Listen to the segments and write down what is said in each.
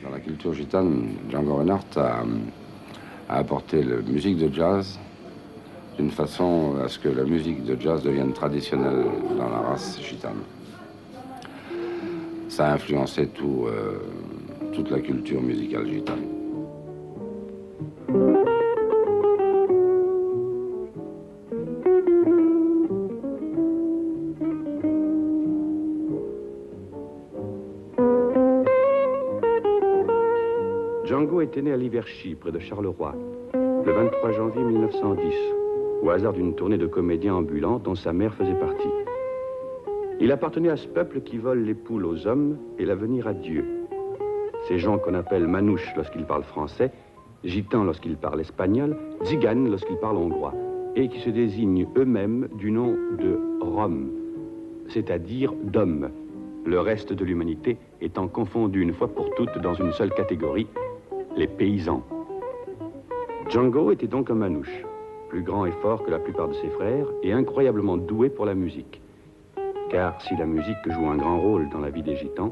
Dans la culture gitane, Django Reinhardt a apporté la musique de jazz d'une façon à ce que la musique de jazz devienne traditionnelle dans la race gitane. Ça a influencé toute la culture musicale gitane. Django était né à Liverchy, près de Charleroi, le 23 janvier 1910, au hasard d'une tournée de comédiens ambulants dont sa mère faisait partie. Il appartenait à ce peuple qui vole les poules aux hommes et l'avenir à Dieu. Ces gens qu'on appelle manouches lorsqu'ils parlent français, gitans lorsqu'ils parlent espagnol, tziganes lorsqu'ils parlent hongrois, et qui se désignent eux-mêmes du nom de Rom, c'est-à-dire d'hommes, le reste de l'humanité étant confondu une fois pour toutes dans une seule catégorie, les paysans. Django était donc un manouche, plus grand et fort que la plupart de ses frères et incroyablement doué pour la musique. Car si la musique joue un grand rôle dans la vie des gitans,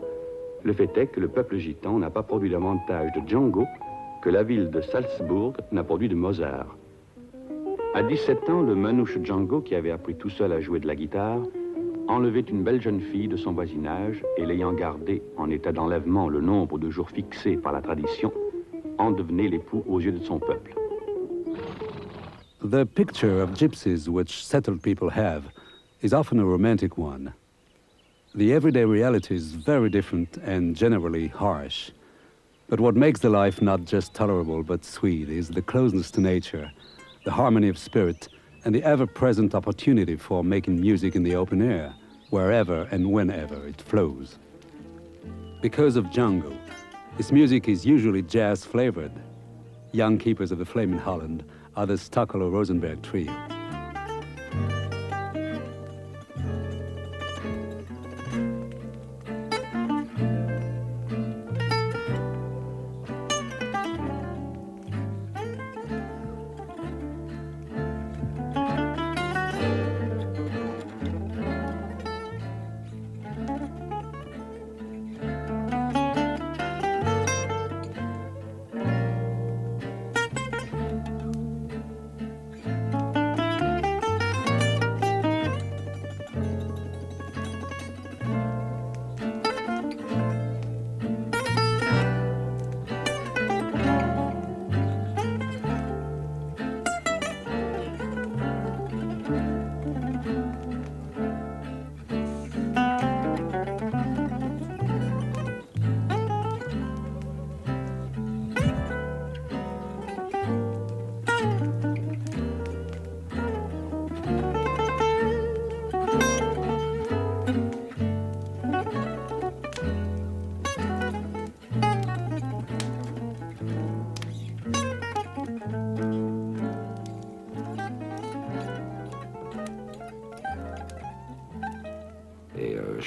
le fait est que le peuple gitan n'a pas produit davantage de Django que la ville de Salzbourg n'a produit de Mozart. À 17 ans, le manouche Django, qui avait appris tout seul à jouer de la guitare, enlevait une belle jeune fille de son voisinage et l'ayant gardée en état d'enlèvement le nombre de jours fixés par la tradition, en devenait l'époux aux yeux de son peuple. The picture of gypsies which settled people have is often a romantic one. The everyday reality is very different and generally harsh. But what makes the life not just tolerable but sweet is the closeness to nature, the harmony of spirit, and the ever-present opportunity for making music in the open air, wherever and whenever it flows. Because of Django, his music is usually jazz-flavored. Young Keepers of the Flame in Holland are the Stockholm-Rosenberg trio.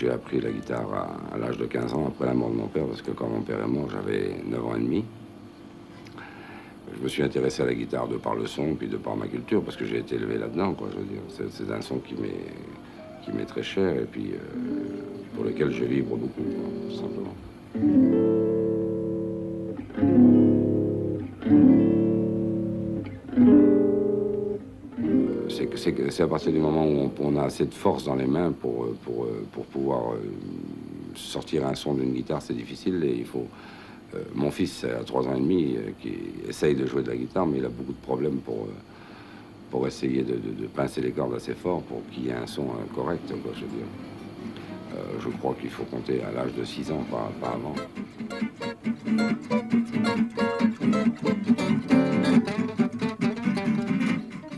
j'ai appris la guitare à l'âge de 15 ans, après la mort de mon père, parce que quand mon père est mort, j'avais 9 ans et demi. Je me suis intéressé à la guitare de par le son, puis de par ma culture, parce que j'ai été élevé là-dedans, quoi, je veux dire. C'est un son qui m'est très cher, et puis pour lequel je vibre beaucoup, quoi, tout simplement. C'est à partir du moment où on a assez de force dans les mains pour pouvoir sortir un son d'une guitare, c'est difficile, et il faut... mon fils a 3 ans et demi qui essaye de jouer de la guitare, mais il a beaucoup de problèmes pour essayer de pincer les cordes assez fort pour qu'il y ait un son correct, quoi, je veux dire. Je crois qu'il faut compter à l'âge de 6 ans, pas avant.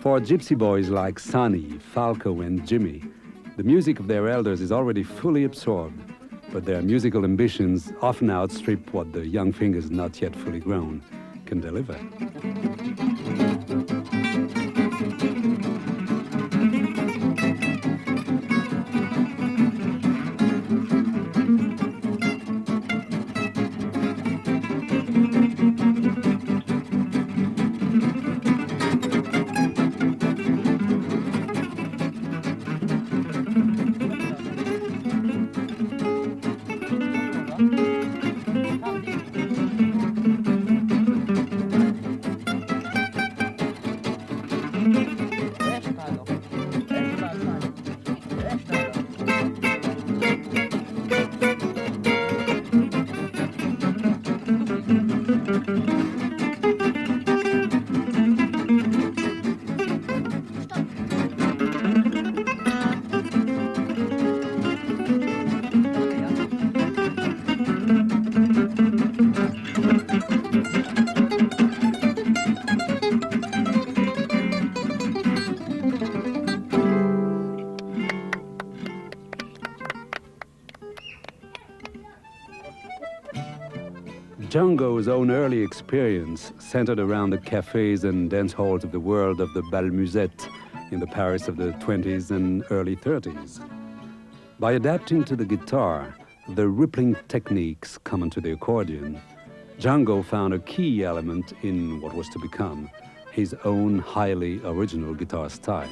For gypsy boys like Sonny, Falco and Jimmy, the music of their elders is already fully absorbed, but their musical ambitions often outstrip what the young fingers not yet fully grown can deliver. Django's own early experience centered around the cafes and dance halls of the world of the bal musette in the Paris of the 20s and early 30s. By adapting to the guitar the rippling techniques common to the accordion, Django found a key element in what was to become his own highly original guitar style.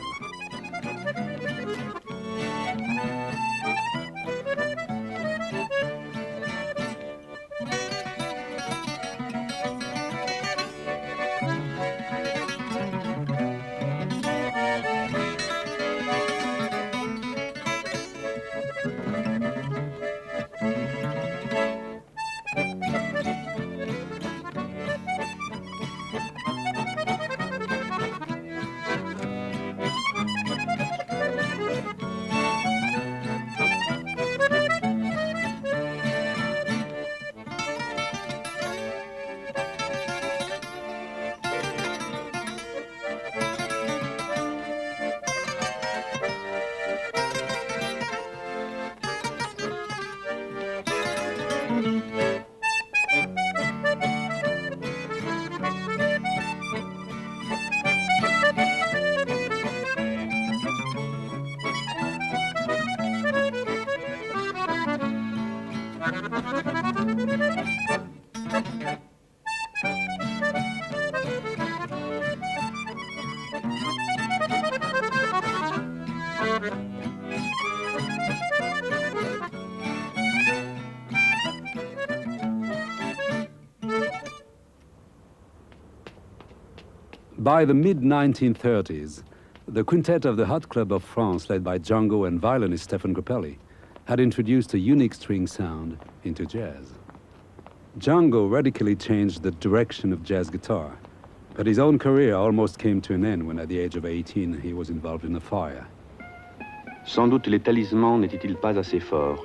By the mid-1930s, the quintet of the Hot Club of France, led by Django and violinist Stéphane Grappelli, had introduced a unique string sound into jazz. Django radically changed the direction of jazz guitar, but his own career almost came to an end when at the age of 18 he was involved in a fire. Sans doute les talismans n'étaient-ils pas assez forts.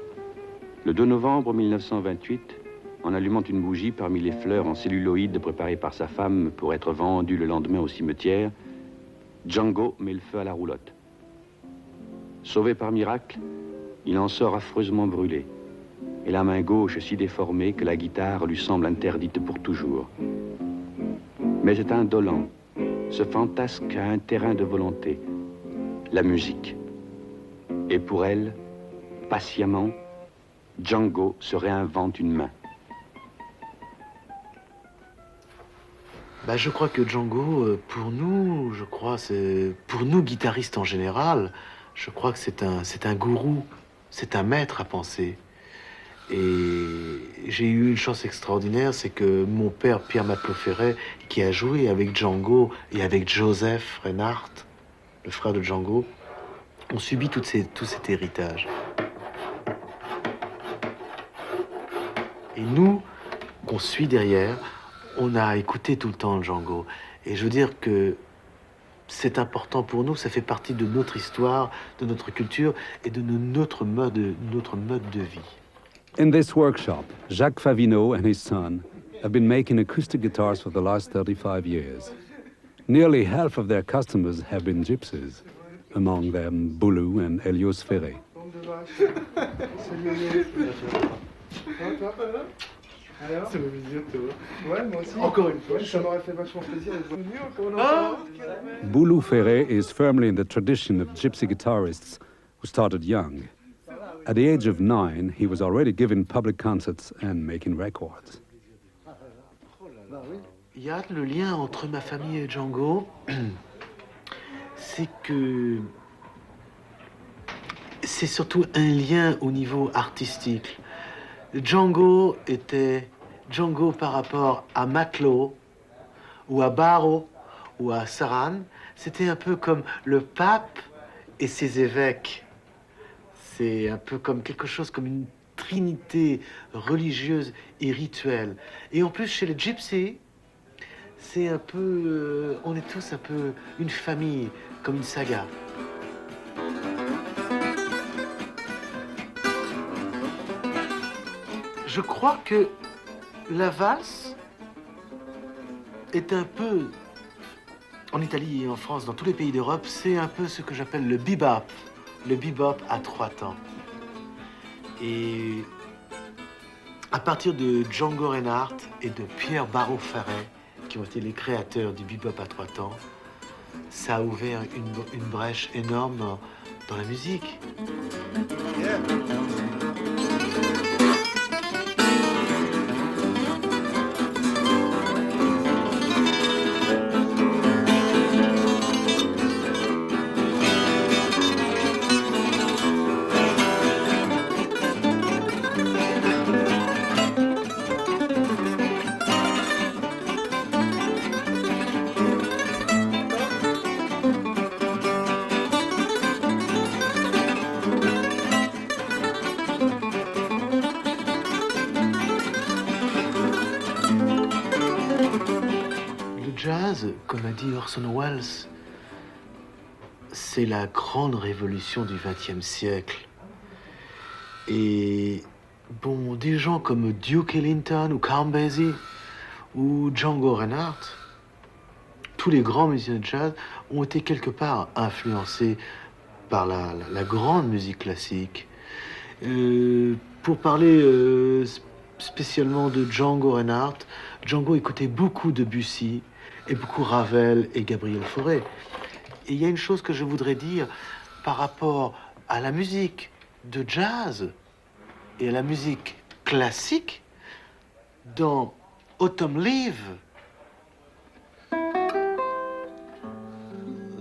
Le 2 novembre 1928, en allumant une bougie parmi les fleurs en celluloïd préparées par sa femme pour être vendues le lendemain au cimetière, Django met le feu à la roulotte. Sauvé par miracle, il en sort affreusement brûlé, et la main gauche si déformée que la guitare lui semble interdite pour toujours. Mais c'est indolent, ce fantasque a un terrain de volonté, la musique. Et pour elle, patiemment, Django se réinvente une main. Je crois que Django, pour nous, pour nous guitaristes en général, je crois que c'est un gourou, c'est un maître à penser. Et j'ai eu une chance extraordinaire, c'est que mon père, Pierre Matelot-Ferret, qui a joué avec Django et avec Joseph Reinhardt, le frère de Django, ont subi tout cet héritage. Et nous, qu'on suit derrière, on a écouté tout le temps Django. Et je veux dire que c'est important pour nous, ça fait partie de notre histoire, de notre culture et de notre mode de vie. In this workshop, Jacques Favino and his son have been making acoustic guitars for the last 35 years. Nearly half of their customers have been gypsies, among them Boulou and Elios Ferré. Alors, ça me fait plaisir de te voir. Ouais, moi aussi. Encore une fois. Ça m'aurait fait vachement plaisir d'être venu. Comment ça va? Boulou Ferré is firmly in the tradition of gypsy guitarists who started young. At the age of 9, he was already giving public concerts and making records. Il y a le lien entre ma famille et Django, c'est que c'est surtout un lien au niveau artistique. Django était Django par rapport à Matelot, ou à Barrault, ou à Saran. C'était un peu comme le pape et ses évêques. C'est un peu comme quelque chose comme une trinité religieuse et rituelle. Et en plus, chez les gypsies, c'est un peu... on est tous un peu une famille, comme une saga. Je crois que la valse est un peu, en Italie et en France, dans tous les pays d'Europe, c'est un peu ce que j'appelle le bebop à 3 temps. Et à partir de Django Reinhardt et de Pierre Barrault-Ferret, qui ont été les créateurs du bebop à 3 temps, ça a ouvert une brèche énorme dans la musique. Yeah. Comme a dit Orson Welles, c'est la grande révolution du XXe siècle. Et bon, des gens comme Duke Ellington ou Count Basie ou Django Reinhardt, tous les grands musiciens de jazz ont été quelque part influencés par la grande musique classique. Pour parler spécialement de Django Reinhardt, Django écoutait beaucoup de Debussy, et beaucoup Ravel et Gabriel Fauré. Et il y a une chose que je voudrais dire par rapport à la musique de jazz et à la musique classique. Dans Autumn Leave,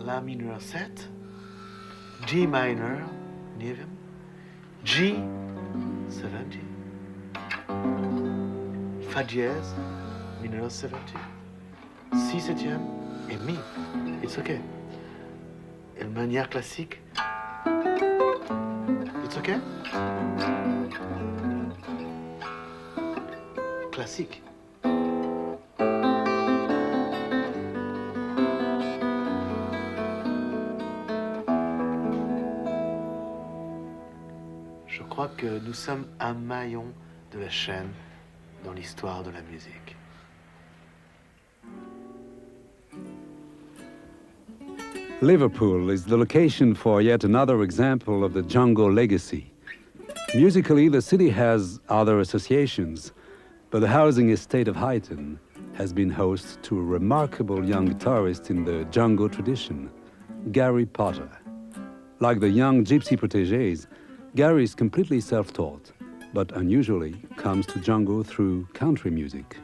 La mineur 7, G minor, Nevim, G, 70, Fa dièse, mineur 70, Si septième et Mi. It's okay. Et de manière classique. It's okay. Classique. Je crois que nous sommes un maillon de la chaîne dans l'histoire de la musique. Liverpool is the location for yet another example of the Django legacy. Musically, the city has other associations, but the housing estate of Huyton has been host to a remarkable young guitarist in the Django tradition, Gary Potter. Like the young gypsy protégés, Gary is completely self-taught, but unusually comes to Django through country music.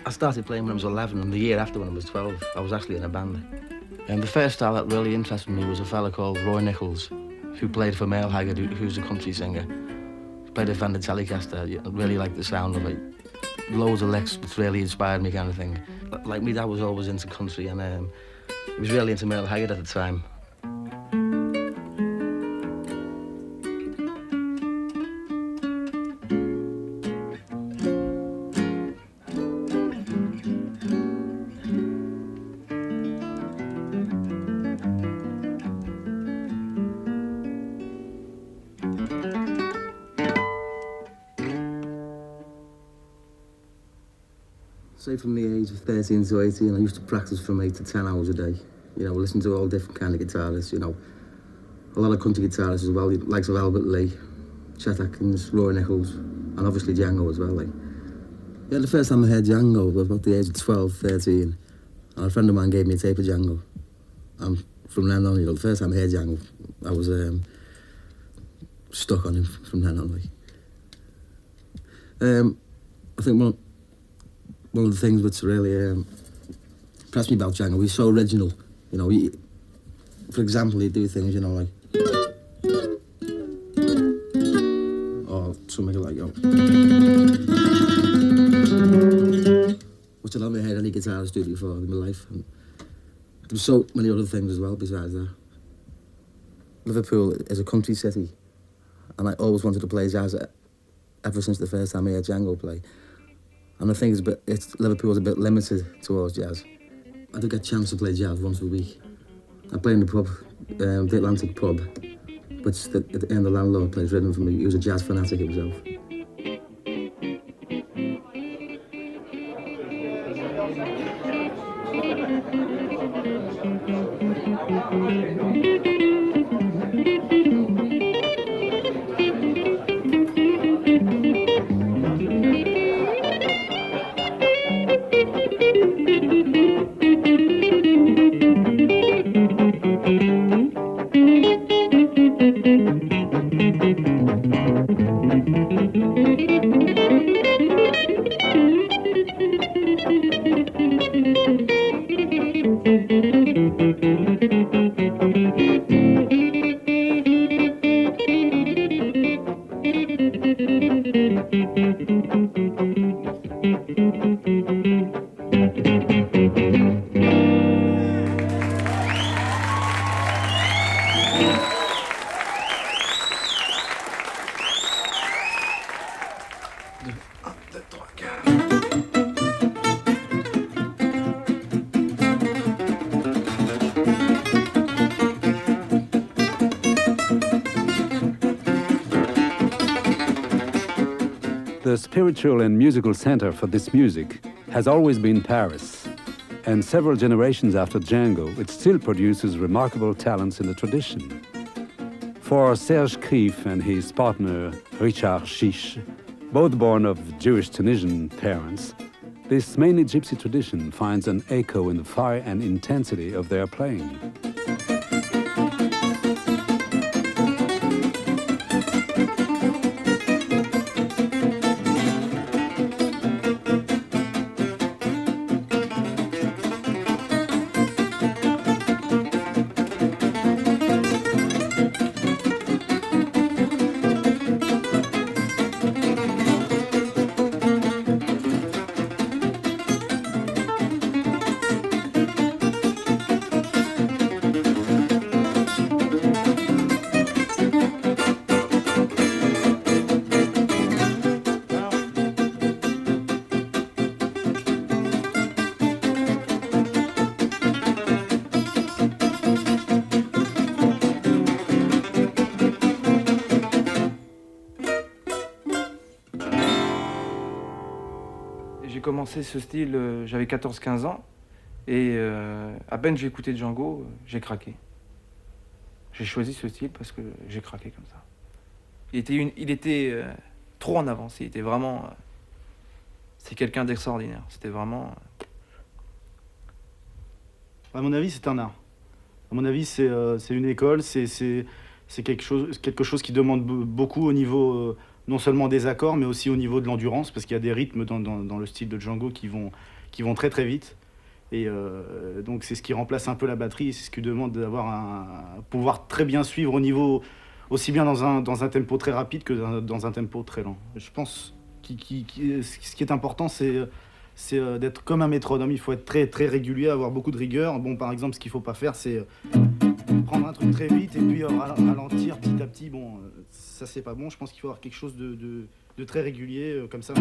I started playing when I was 11, and the year after, when I was 12, I was actually in a band. And the first style that really interested me was a fella called Roy Nichols, who played for Merle Haggard, who's a country singer. He played a Fender Telecaster. I really liked the sound of it. Loads of licks, which really inspired me, kind of thing. Like, my dad was always into country, and he was really into Merle Haggard at the time. Say from the age of 13 to 18, I used to practice from 8 to 10 hours a day. You know, listen to all different kind of guitarists, you know. A lot of country guitarists as well, likes of Albert Lee, Chet Atkins, Roy Nichols, and obviously Django as well, like. Yeah, the first time I heard Django was about the age of 12, 13, and a friend of mine gave me a tape of Django. And from then on, you know, the first time I heard Django, I was stuck on him from then on, like. I think one of the things that's really impressed me about Django, he's so original. You know, for example, he'd do things, you know, like, or something like, you know, which I never heard any guitarist do before in my life. And there's so many other things as well besides that. Liverpool is a country city, and I always wanted to play jazz ever since the first time I heard Django play. And I think Liverpool's a bit limited towards jazz. I do get a chance to play jazz once a week. I play in the pub, the Atlantic pub, which at the end the landlord plays rhythm for me. He was a jazz fanatic himself. The spiritual and musical center for this music has always been Paris, and several generations after Django, it still produces remarkable talents in the tradition. For Serge Krief and his partner Richard Chiche, both born of Jewish Tunisian parents, this mainly gypsy tradition finds an echo in the fire and intensity of their playing. J'ai commencé ce style, j'avais 14-15 ans, Et à peine j'ai écouté Django, j'ai craqué. J'ai choisi ce style parce que j'ai craqué comme ça. Il était trop en avance. Il était vraiment... c'est quelqu'un d'extraordinaire. C'était vraiment... À mon avis, c'est un art. À mon avis, c'est une école, c'est quelque chose qui demande beaucoup au niveau non seulement des accords, mais aussi au niveau de l'endurance, parce qu'il y a des rythmes dans le style de Django qui vont très très vite. Et donc c'est ce qui remplace un peu la batterie, c'est ce qui demande d'avoir pouvoir très bien suivre au niveau, aussi bien dans un tempo très rapide que dans un tempo très lent. Je pense ce qui est important, c'est d'être comme un métronome. Il faut être très, très régulier, avoir beaucoup de rigueur. Bon, par exemple, ce qu'il ne faut pas faire, c'est prendre un truc très vite et puis ralentir petit à petit. Bon, ça, c'est pas bon. Je pense qu'il faut avoir quelque chose de très régulier, comme ça.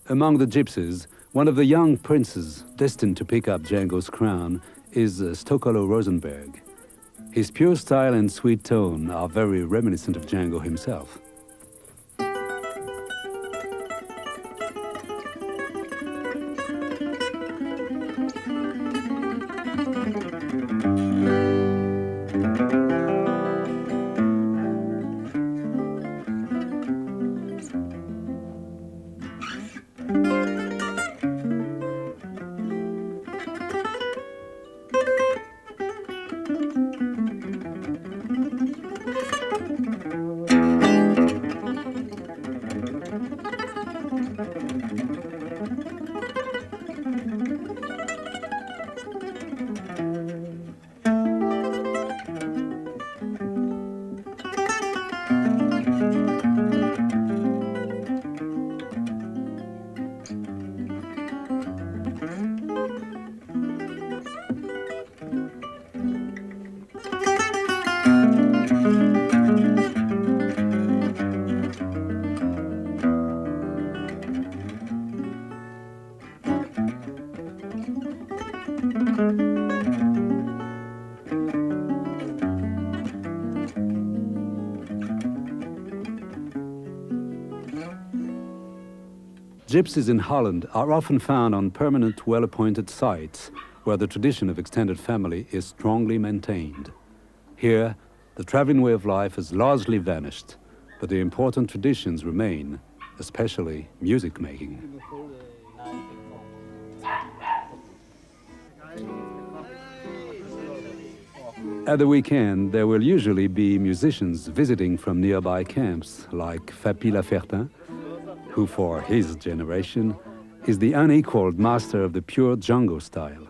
Among the gypsies, one of the young princes destined to pick up Django's crown is Stokolo Rosenberg. His pure style and sweet tone are very reminiscent of Django himself. Gypsies in Holland are often found on permanent, well-appointed sites where the tradition of extended family is strongly maintained. Here, the traveling way of life has largely vanished, but the important traditions remain, especially music making. At the weekend, there will usually be musicians visiting from nearby camps, like Fapi Lafertin, who for his generation is the unequaled master of the pure Django style.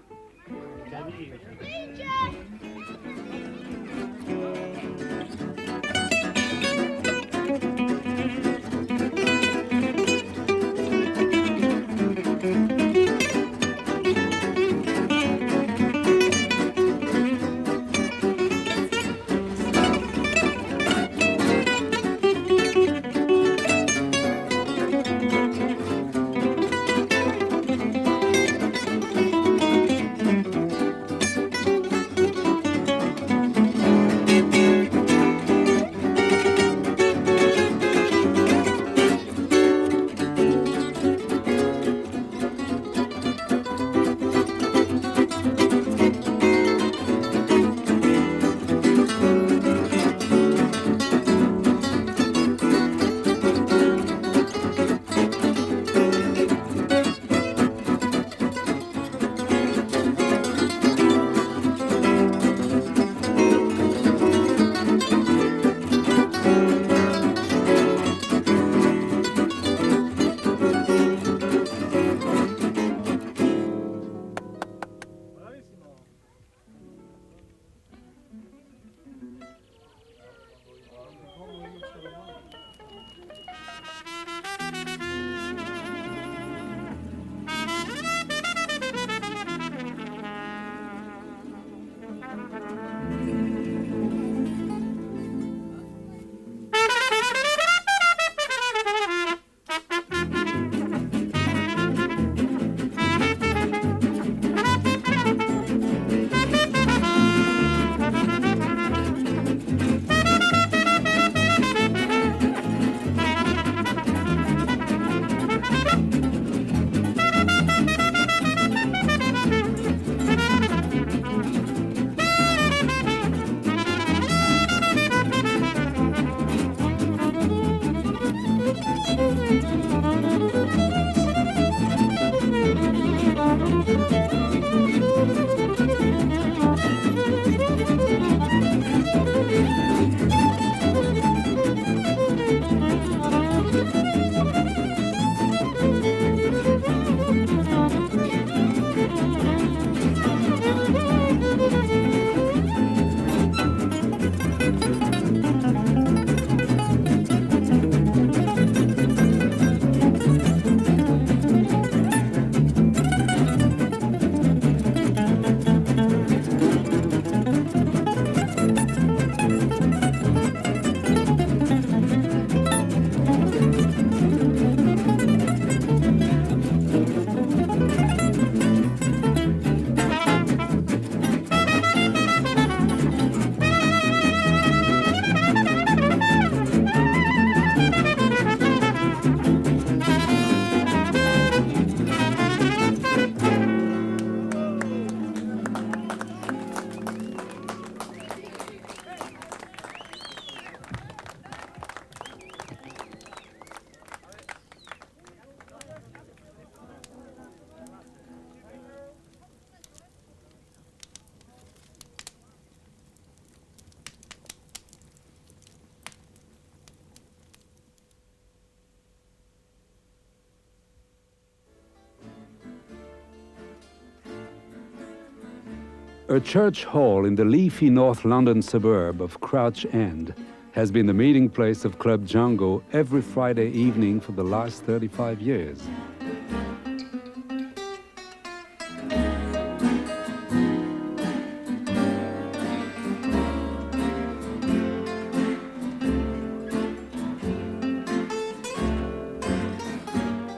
A church hall in the leafy North London suburb of Crouch End has been the meeting place of Club Django every Friday evening for the last 35 years.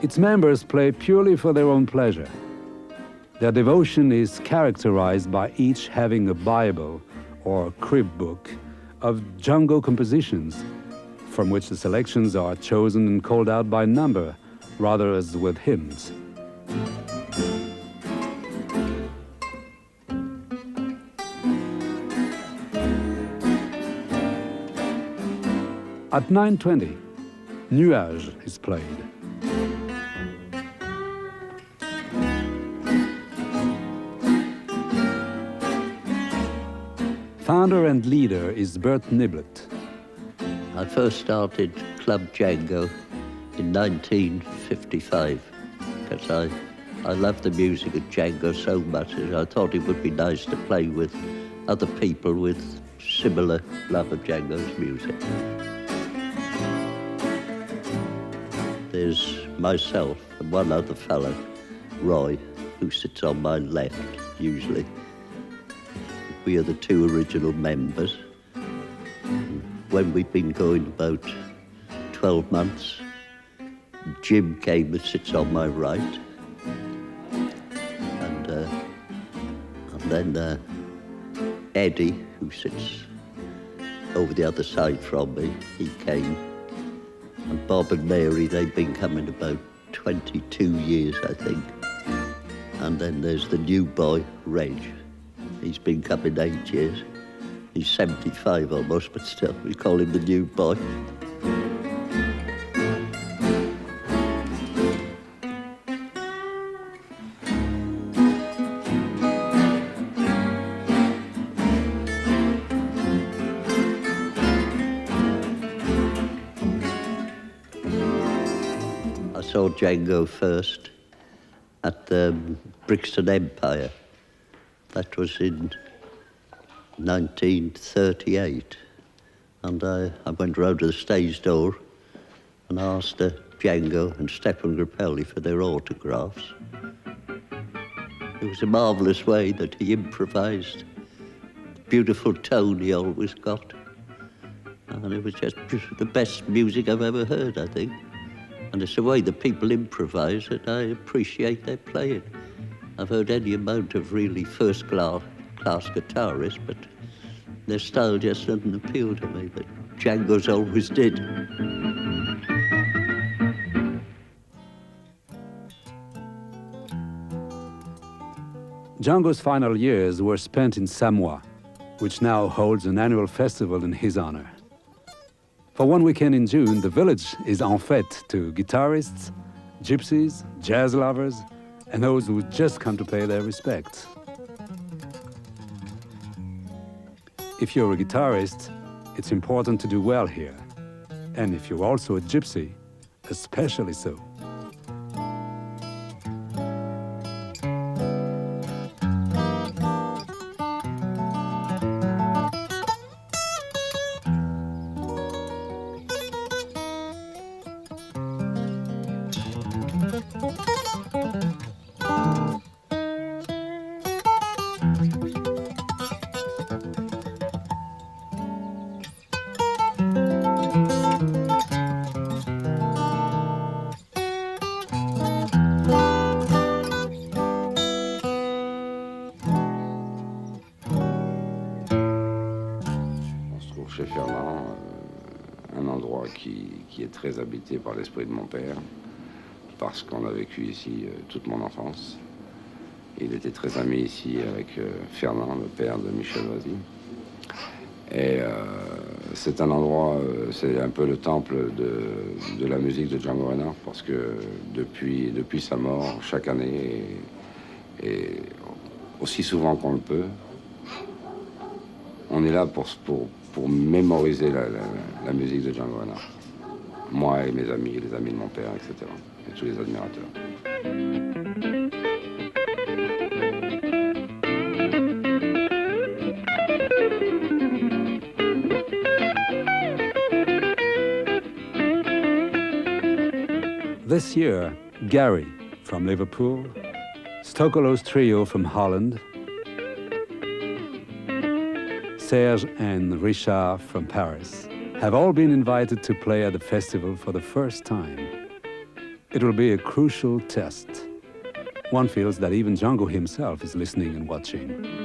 Its members play purely for their own pleasure. Their devotion is characterized by each having a Bible or crib book of Django compositions, from which the selections are chosen and called out by number, rather as with hymns. At 9:20, Nuage is played. Founder and leader is Bert Niblett. I first started Club Django in 1955 because I loved the music of Django so much and I thought it would be nice to play with other people with similar love of Django's music. There's myself and one other fellow, Roy, who sits on my left usually. We are the two original members. When we'd been going about 12 months, Jim came and sits on my right. And then Eddie, who sits over the other side from me, he came. And Bob and Mary, they've been coming about 22 years, I think. And then there's the new boy, Reg. He's been coming 8 years. He's 75 almost, but still, we call him the new boy. I saw Django first at the Brixton Empire. That was in 1938. And I went round to the stage door and asked Django and Stefan Grappelli for their autographs. It was a marvellous way that he improvised, the beautiful tone he always got. And it was just the best music I've ever heard, I think. And it's the way that people improvise that I appreciate their playing. I've heard any amount of really first-class guitarists, but their style just doesn't appeal to me, but Django's always did. Django's final years were spent in Samoa, which now holds an annual festival in his honor. For one weekend in June, the village is en fête to guitarists, gypsies, jazz lovers, and those who just come to pay their respects. If you're a guitarist, it's important to do well here. And if you're also a gypsy, especially so. Chez Fernand, un endroit qui est très habité par l'esprit de mon père, parce qu'on a vécu ici toute mon enfance. Il était très ami ici avec Fernand, le père de Michel Vazy. Et c'est un endroit, c'est un peu le temple de la musique de Django Reinhardt, parce que depuis sa mort, chaque année, et aussi souvent qu'on le peut, on est là pour mémoriser la musique de Django Reinhardt. Moi et mes amis, les amis de mon père, etc. Et tous les admirateurs. This year, Gary from Liverpool, Stokolo's Trio from Holland, Serge and Richard from Paris have all been invited to play at the festival for the first time. It will be a crucial test. One feels that even Django himself is listening and watching.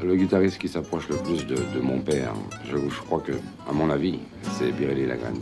Le guitariste qui s'approche le plus de mon père, je crois que, à mon avis, c'est Biréli Lagrène.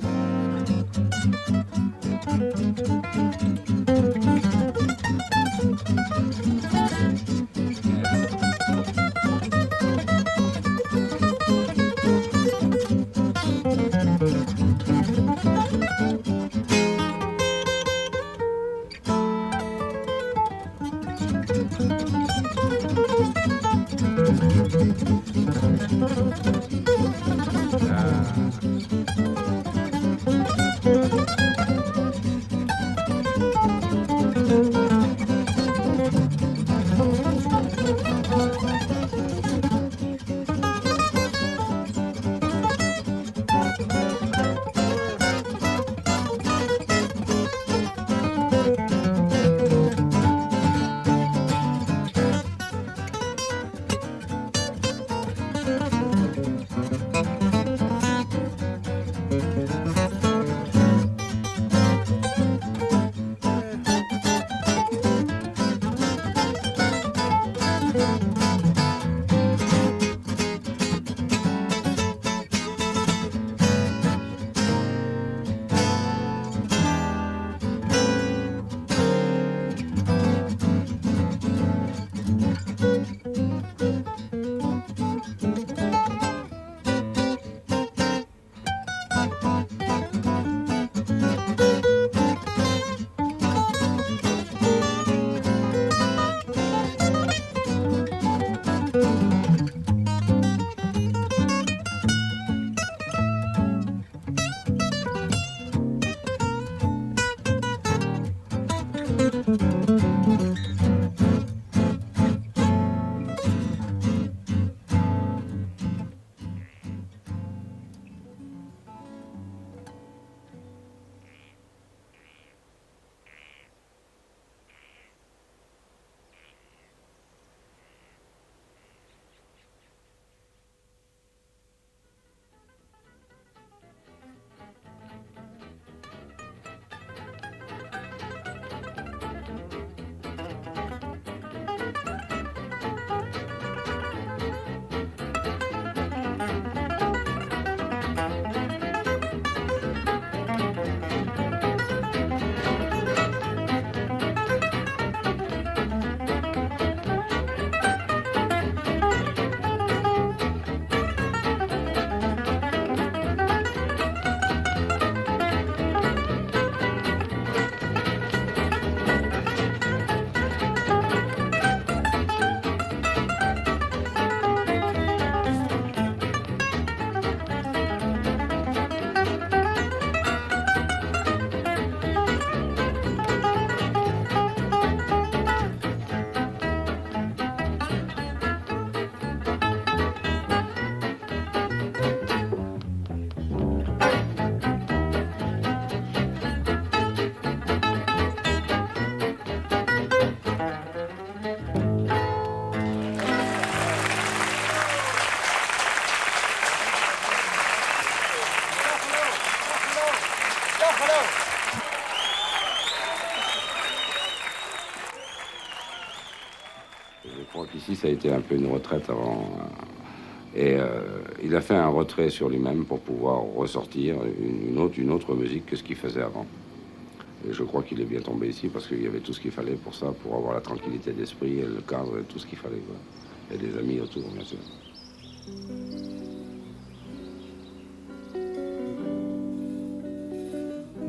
Je crois qu'ici, ça a été un peu une retraite avant. Et il a fait un retrait sur lui-même pour pouvoir ressortir une autre musique que ce qu'il faisait avant. Et je crois qu'il est bien tombé ici parce qu'il y avait tout ce qu'il fallait pour ça, pour avoir la tranquillité d'esprit et le cadre et tout ce qu'il fallait, quoi. Et des amis autour, bien sûr.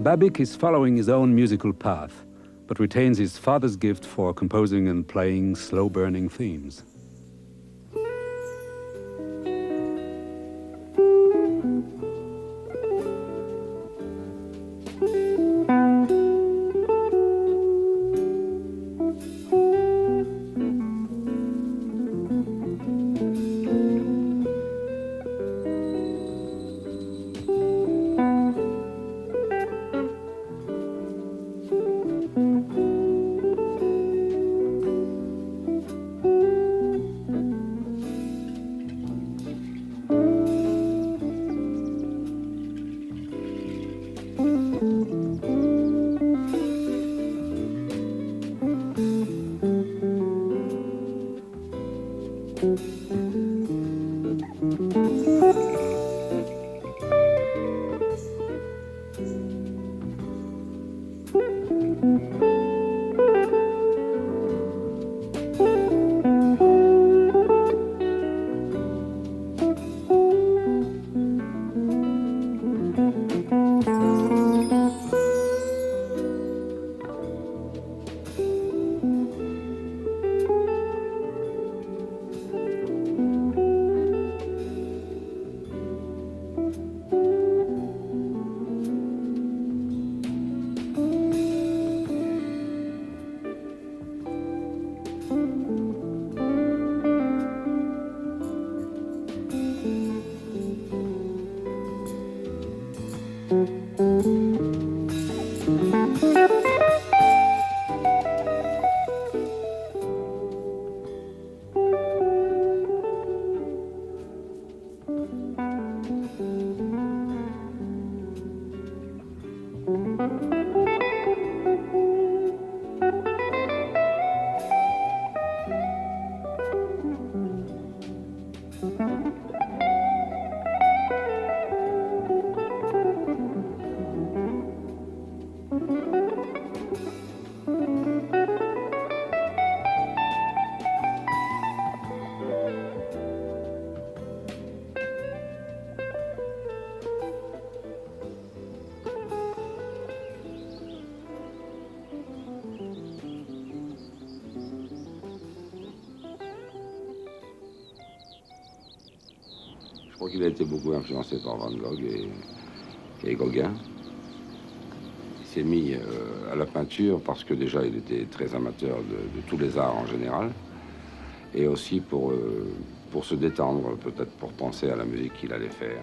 Babik is following his own musical path, but retains his father's gift for composing and playing slow-burning themes. Je crois qu'il a été beaucoup influencé par Van Gogh et Gauguin. Il s'est mis à la peinture parce que déjà il était très amateur de tous les arts en général. Et aussi pour se détendre, peut-être pour penser à la musique qu'il allait faire.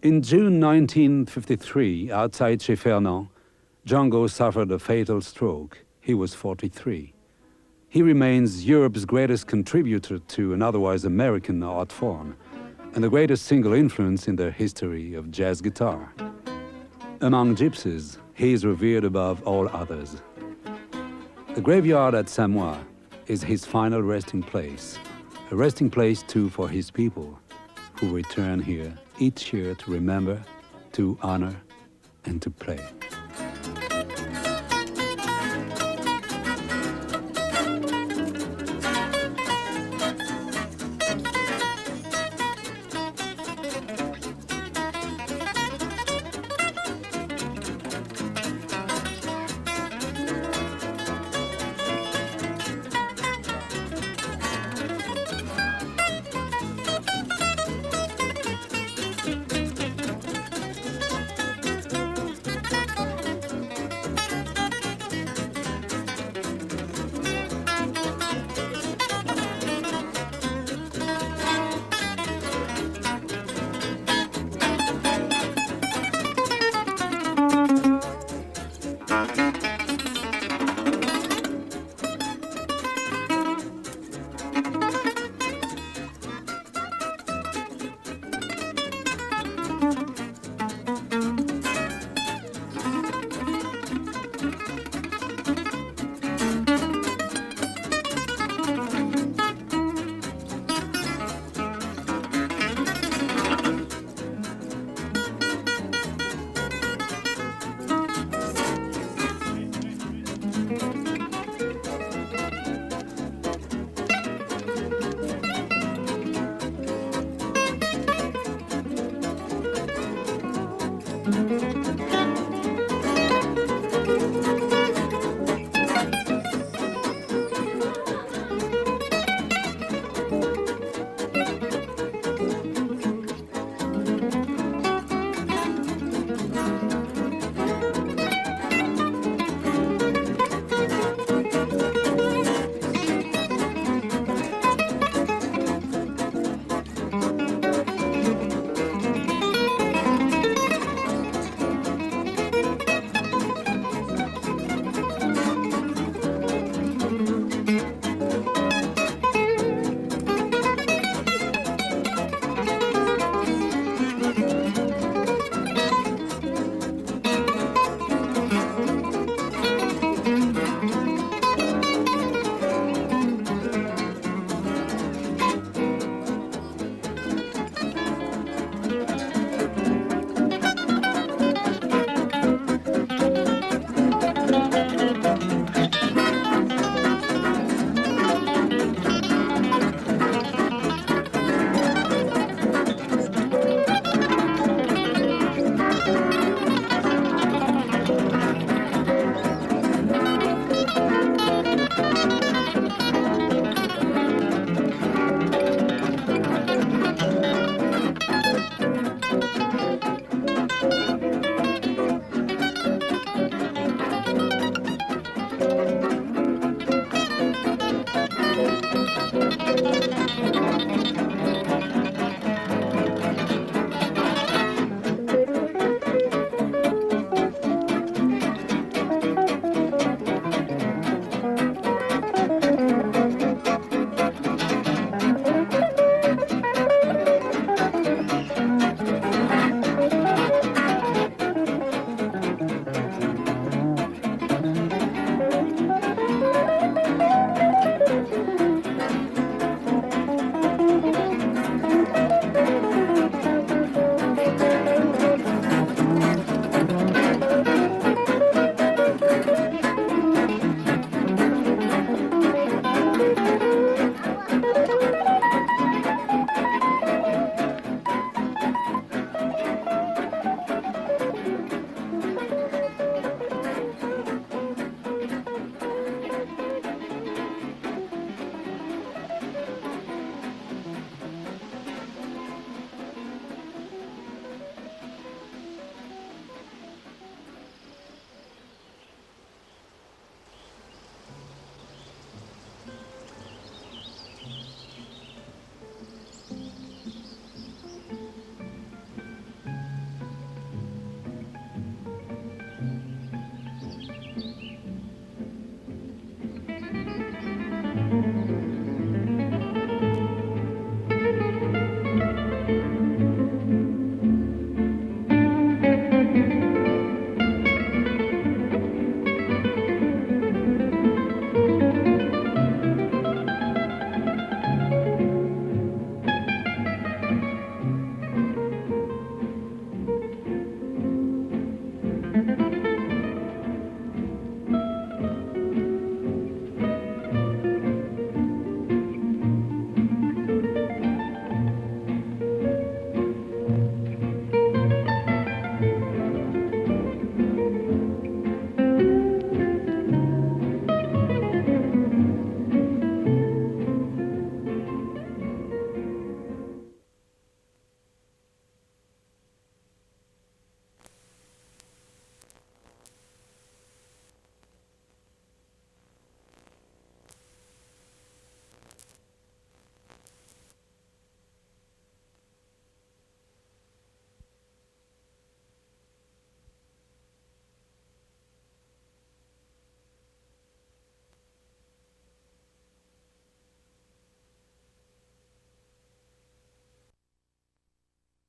In June 1953, outside chez Fernand, Django suffered a fatal stroke. He was 43. He remains Europe's greatest contributor to an otherwise American art form, and the greatest single influence in the history of jazz guitar. Among gypsies, he is revered above all others. The graveyard at Samois is his final resting place, a resting place too for his people, who return here each year to remember, to honor, and to play.